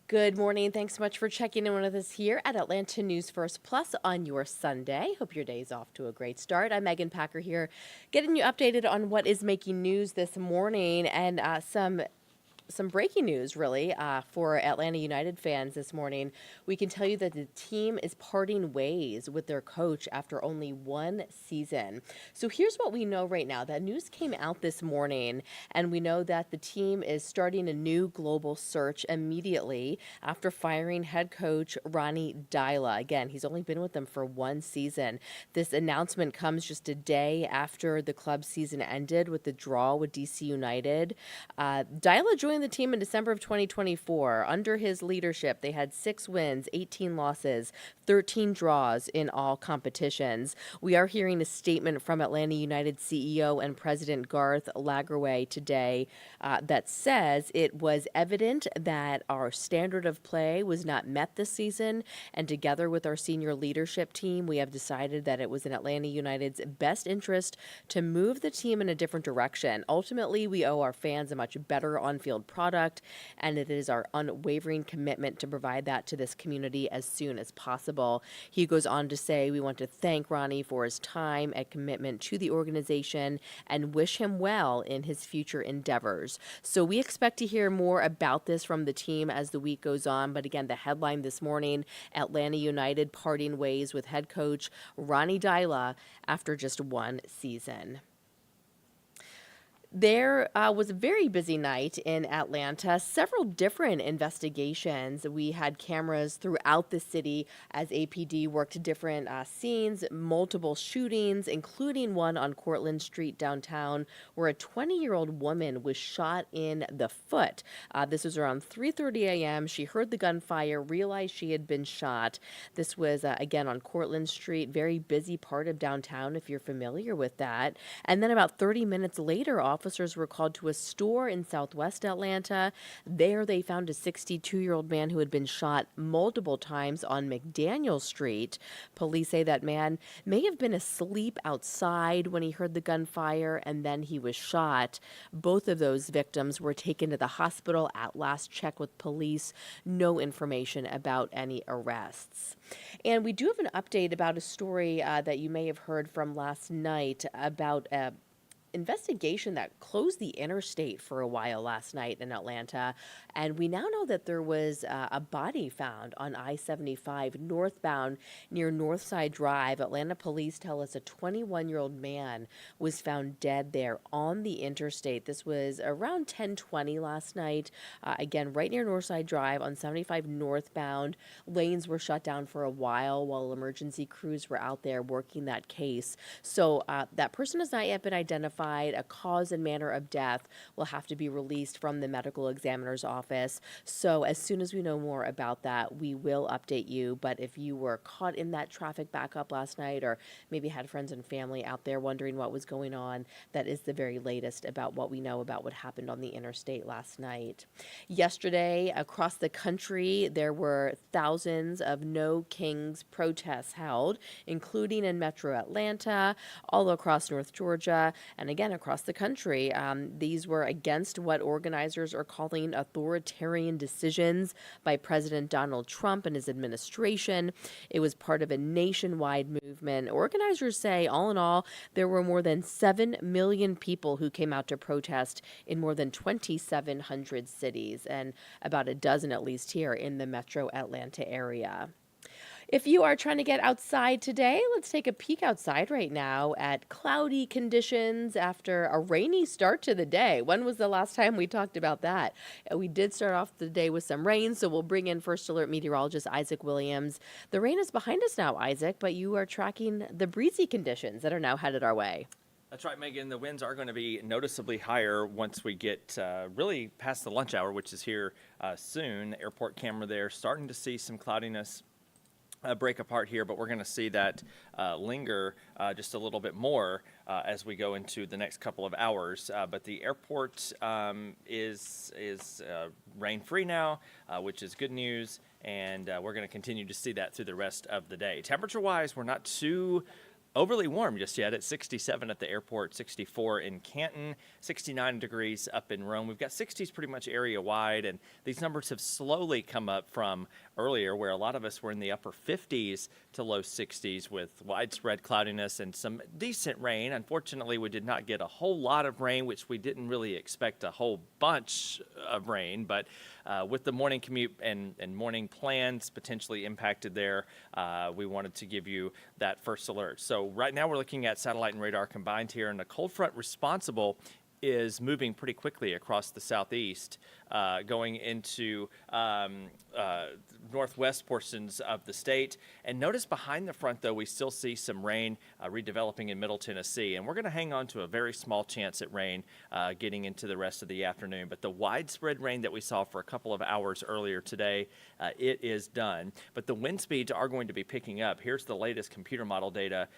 Good morning. Thanks so much for checking in with us here at Atlanta News First Plus on your Sunday. Hope your day's off to a great start. I'm Megan Packer here, getting you updated on what is making news this morning and some breaking news, really, for Atlanta United fans this morning. We can tell you that the team is parting ways with their coach after only one season. So here's what we know right now. That news came out this morning, and we know that the team is starting a new global search immediately after firing head coach Ronny Deila. Again, he's only been with them for one season. This announcement comes just a day after the club season ended with the draw with DC United. Deila joined the team in December of 2024. Under his leadership, they had 6 wins, 18 losses, 13 draws in all competitions. We are hearing a statement from Atlanta United CEO and President Garth Lagerwey today that says it was evident that our standard of play was not met this season, and together with our senior leadership team, we have decided that it was in Atlanta United's best interest to move the team in a different direction. Ultimately, we owe our fans a much better on-field product, and it is our unwavering commitment to provide that to this community as soon as possible. He goes on to say, we want to thank Ronny for his time and commitment to the organization and wish him well in his future endeavors. So we expect to hear more about this from the team as the week goes on. But again, the headline this morning, Atlanta United parting ways with head coach Ronny Deila after just one season. There was a very busy night in Atlanta. Several different investigations. We had cameras throughout the city as APD worked different scenes, multiple shootings, including one on Cortlandt Street downtown where a 20-year-old woman was shot in the foot. This was around 3:30 a.m. She heard the gunfire, realized she had been shot. This was, again, on Cortlandt Street, very busy part of downtown if you're familiar with that. And then about 30 minutes later, officers were called to a store in southwest Atlanta. There they found a 62-year-old man who had been shot multiple times on McDaniel Street. Police say that man may have been asleep outside when he heard the gunfire and then he was shot. Both of those victims were taken to the hospital at last check with police. No information about any arrests. And we do have an update about a story that you may have heard from last night about investigation that closed the interstate for a while last night in Atlanta. And we now know that there was a body found on I-75 northbound near Northside Drive. Atlanta police tell us a 21-year-old man was found dead there on the interstate. This was around 10:20 last night. Again, right near Northside Drive on 75 northbound. Lanes were shut down for a while emergency crews were out there working that case. So that person has not yet been identified. A cause and manner of death will have to be released from the medical examiner's office. So as soon as we know more about that, we will update you. But if you were caught in that traffic backup last night or maybe had friends and family out there wondering what was going on, that is the very latest about what we know about what happened on the interstate last night. Yesterday, across the country, there were thousands of No Kings protests held, including in Metro Atlanta, all across North Georgia, and again across the country. These were against what organizers are calling authoritarian decisions by President Donald Trump and his administration. It was part of a nationwide movement. Organizers say, all in all, there were more than 7 million people who came out to protest in more than 2,700 cities, and about a dozen at least here in the Metro Atlanta area. If you are trying to get outside today, let's take a peek outside right now at cloudy conditions after a rainy start to the day. When was the last time we talked about that? We did start off the day with some rain, so we'll bring in First Alert meteorologist Isaac Williams. The rain is behind us now, Isaac, but you are tracking the breezy conditions that are now headed our way. That's right, Megan. The winds are going to be noticeably higher once we get really past the lunch hour, which is here soon. Airport camera there, starting to see some cloudiness break apart here, but we're going to see that linger just a little bit more as we go into the next couple of hours. But the airport is rain-free now, which is good news, and we're going to continue to see that through the rest of the day. Temperature-wise, we're not too overly warm just yet at 67 at the airport, 64 in Canton, 69 degrees up in Rome. We've got 60s pretty much area wide, and these numbers have slowly come up from earlier where a lot of us were in the upper 50s to low 60s with widespread cloudiness and some decent rain. Unfortunately, we did not get a whole lot of rain, which we didn't really expect a whole bunch of rain, but with the morning commute and morning plans potentially impacted there, we wanted to give you that first alert. So right now we're looking at satellite and radar combined here, and the cold front responsible is moving pretty quickly across the southeast, going into northwest portions of the state. And notice behind the front, though, we still see some rain redeveloping in Middle Tennessee. And we're going to hang on to a very small chance at rain getting into the rest of the afternoon. But the widespread rain that we saw for a couple of hours earlier today, it is done. But the wind speeds are going to be picking up. Here's the latest computer model data,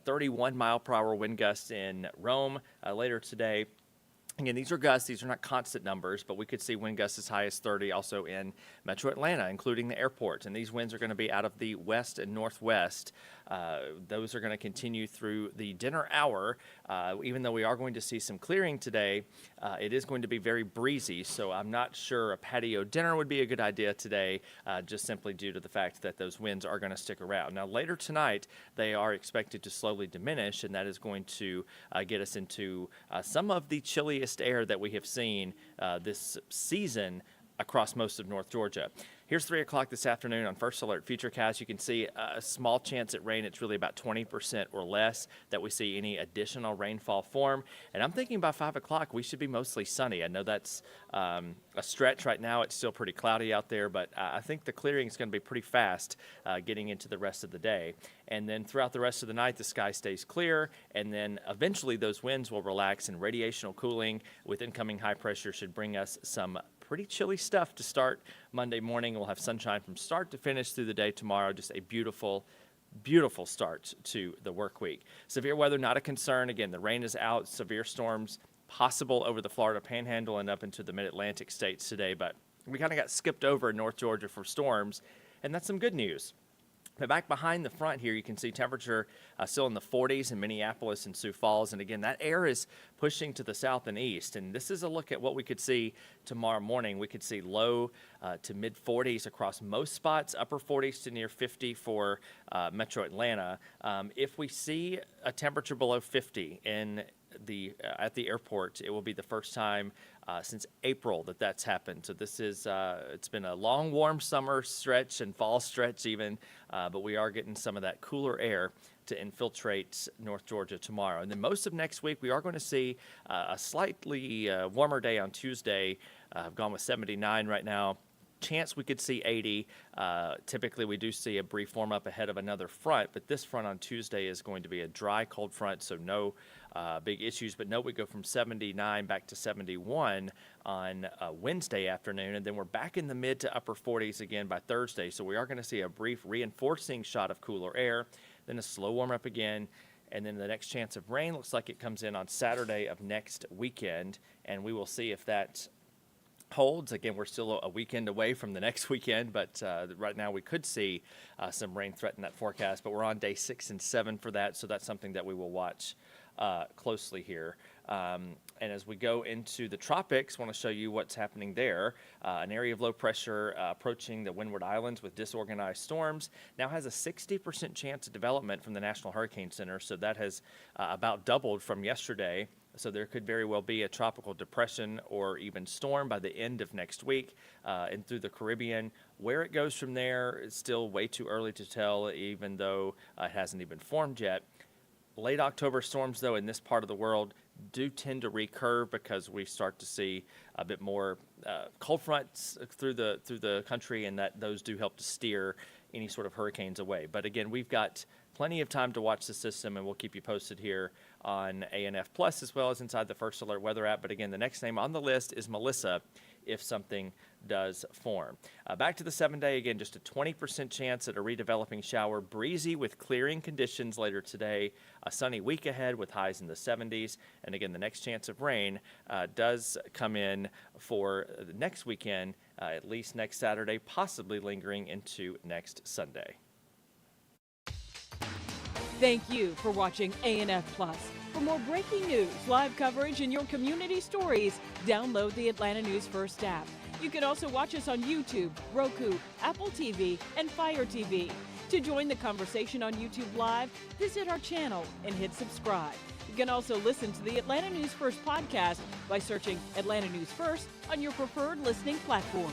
31 mile per hour wind gusts in Rome later today. Again, these are gusts. These are not constant numbers, but we could see wind gusts as high as 30 also in metro Atlanta, including the airport. And these winds are going to be out of the west and northwest. Those are going to continue through the dinner hour. Even though we are going to see some clearing today, it is going to be very breezy. So I'm not sure a patio dinner would be a good idea today, just simply due to the fact that those winds are going to stick around. Now, later tonight, they are expected to slowly diminish, and that is going to get us into some of the chilliest air that we have seen this season across most of North Georgia. Here's 3 o'clock this afternoon on First Alert Futurecast. You can see a small chance at rain. It's really about 20% or less that we see any additional rainfall form. And I'm thinking by 5 o'clock, we should be mostly sunny. I know that's a stretch right now. It's still pretty cloudy out there, but I think the clearing is going to be pretty fast getting into the rest of the day. And then throughout the rest of the night, the sky stays clear, and then eventually those winds will relax, and radiational cooling with incoming high pressure should bring us some pretty chilly stuff to start Monday morning. We'll have sunshine from start to finish through the day tomorrow. Just a beautiful, beautiful start to the work week. Severe weather, not a concern. Again, the rain is out. Severe storms possible over the Florida Panhandle and up into the mid-Atlantic states today, but we kind of got skipped over in North Georgia for storms, and that's some good news. But back behind the front here, you can see temperature still in the 40s in Minneapolis and Sioux Falls. And again, that air is pushing to the south and east. And this is a look at what we could see tomorrow morning. We could see low to mid 40s across most spots, upper 40s to near 50 for metro Atlanta. If we see a temperature below 50 in at the airport, it will be the first time since April that's happened. So this is it's been a long, warm summer stretch and fall stretch even, but we are getting some of that cooler air to infiltrate North Georgia tomorrow. And then most of next week, we are going to see a slightly warmer day on Tuesday. I've gone with 79 right now. Chance we could see 80. Typically, we do see a brief warm up ahead of another front, but this front on Tuesday is going to be a dry, cold front, so no big issues. But no, we go from 79 back to 71 on Wednesday afternoon, and then we're back in the mid to upper 40s again by Thursday. So we are going to see a brief reinforcing shot of cooler air, then a slow warm up again. And then the next chance of rain looks like it comes in on Saturday of next weekend, and we will see if that holds. Again, we're still a weekend away from the next weekend, but right now we could see some rain threaten that forecast, but we're on day 6 and 7 for that, so that's something that we will watch closely here. And as we go into the tropics, I want to show you what's happening there. An area of low pressure approaching the Windward Islands with disorganized storms now has a 60% chance of development from the National Hurricane Center, so that has about doubled from yesterday. So there could very well be a tropical depression or even storm by the end of next week and through the Caribbean. Where it goes from there is still way too early to tell, even though it hasn't even formed yet. Late October storms, though, in this part of the world do tend to recurve because we start to see a bit more cold fronts through the country, and that those do help to steer any sort of hurricanes away. But again, we've got plenty of time to watch the system, and we'll keep you posted here on ANF Plus as well as inside the First Alert Weather app. But again, the next name on the list is Melissa if something does form. Back to the 7-day, again, just a 20% chance at a redeveloping shower. Breezy with clearing conditions later today. A sunny week ahead with highs in the 70s. And again, the next chance of rain does come in for the next weekend, at least next Saturday, possibly lingering into next Sunday. Thank you for watching ANF Plus. For more breaking news, live coverage, and your community stories, download the Atlanta News First app. You can also watch us on YouTube, Roku, Apple TV, and Fire TV. To join the conversation on YouTube Live, visit our channel and hit subscribe. You can also listen to the Atlanta News First podcast by searching Atlanta News First on your preferred listening platform.